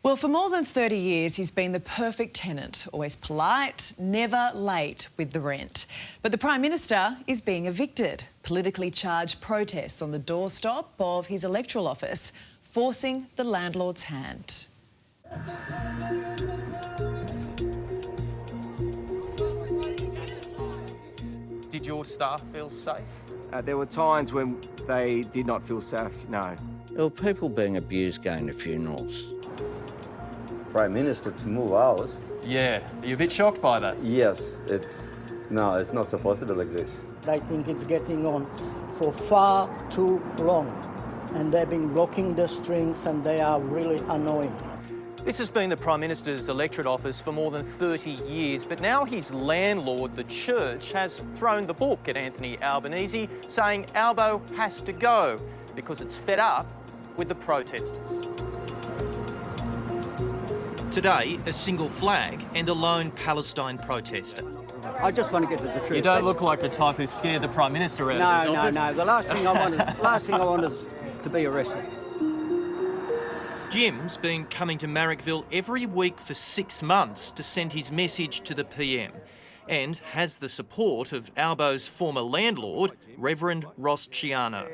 Well, for more than 30 years, he's been the perfect tenant, always polite, never late with the rent. But the Prime Minister is being evicted. Politically charged protests on the doorstep of his electoral office, forcing the landlord's hand. Did your staff feel safe? There were times when they did not feel safe, no. There were people being abused going to funerals. Prime Minister to move out? Yeah. Are you a bit shocked by that? Yes, it's not supposed to be like this. I think it's getting on for far too long, and they've been blocking the strings and they are really annoying. This has been the Prime Minister's electorate office for more than 30 years, but now his landlord, the church, has thrown the book at Anthony Albanese, saying Albo has to go because it's fed up with the protesters. Today, a single flag and a lone Palestine protester. I just want to get to the truth. You don't look like the type who scared the Prime Minister out of his office. No. The last thing I want is to be arrested. Jim's been coming to Marrickville every week for 6 months to send his message to the PM and has the support of Albo's former landlord, Reverend Ross Ciano.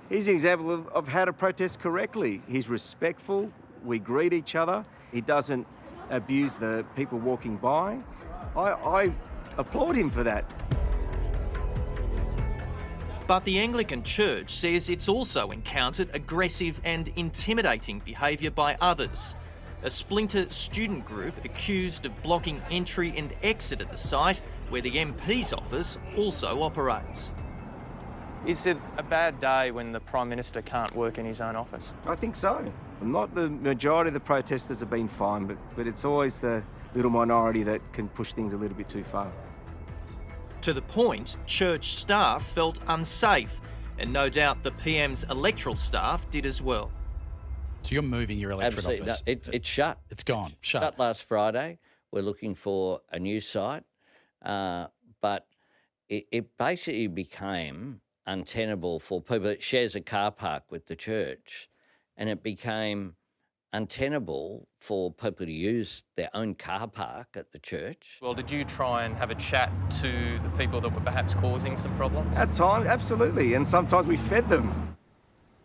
He's an example of how to protest correctly. He's respectful, we greet each other, he doesn't abuse the people walking by. I applaud him for that. But the Anglican Church says it's also encountered aggressive and intimidating behaviour by others. A splinter student group accused of blocking entry and exit at the site where the MP's office also operates. Is it a bad day when the Prime Minister can't work in his own office? I think so. Not the majority of the protesters have been fine, but it's always the little minority that can push things a little bit too far. To the point, church staff felt unsafe, and no doubt the PM's electoral staff did as well. So you're moving your electorate Absolutely. office? No, it's shut. It's gone. Shut last Friday. We're looking for a new site, but it basically became untenable for people. It shares a car park with the church, and it became untenable for people to use their own car park at the church. Well, did you try and have a chat to the people that were perhaps causing some problems? At times, absolutely, and sometimes we fed them.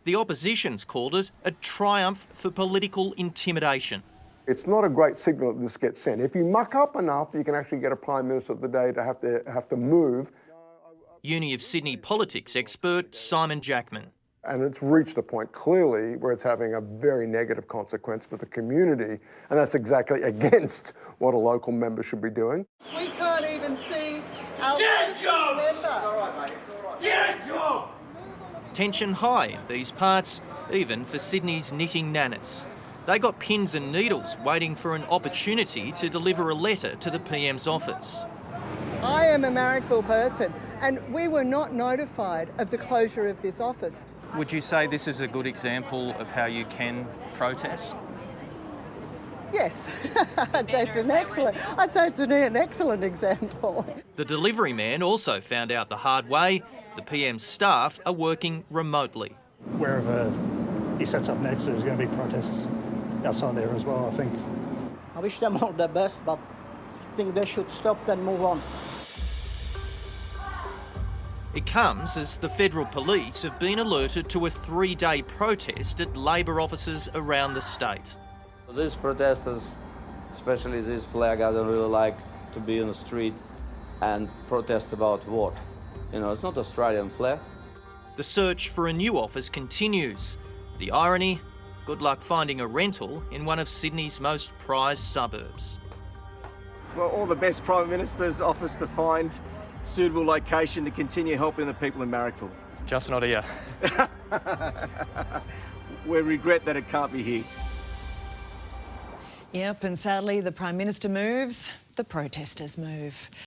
The opposition's called it a triumph for political intimidation. It's not a great signal that this gets sent. If you muck up enough, you can actually get a Prime Minister of the day to have to move. Uni of Sydney politics expert Simon Jackman. And it's reached a point clearly where it's having a very negative consequence for the community, and that's exactly against what a local member should be doing. We can't even see our member. Tension high in these parts, even for Sydney's knitting nanas. They got pins and needles waiting for an opportunity to deliver a letter to the PM's office. I am a Marrickville person, and we were not notified of the closure of this office. Would you say this is a good example of how you can protest? Yes, I'd say it's an excellent example. The delivery man also found out the hard way the PM's staff are working remotely. Wherever he sets up next, there's going to be protests outside there as well, I think. I wish them all the best, but I think they should stop and move on. It comes as the federal police have been alerted to a 3-day protest at Labor offices around the state. These protesters, especially this flag, I don't really like to be in the street and protest about what? You know, it's not Australian flag. The search for a new office continues. The irony, good luck finding a rental in one of Sydney's most prized suburbs. Well, all the best Prime Minister's office to find suitable location to continue helping the people in Marrickville. Just not here. We regret that it can't be here. Yep, and sadly the Prime Minister moves, the protesters move.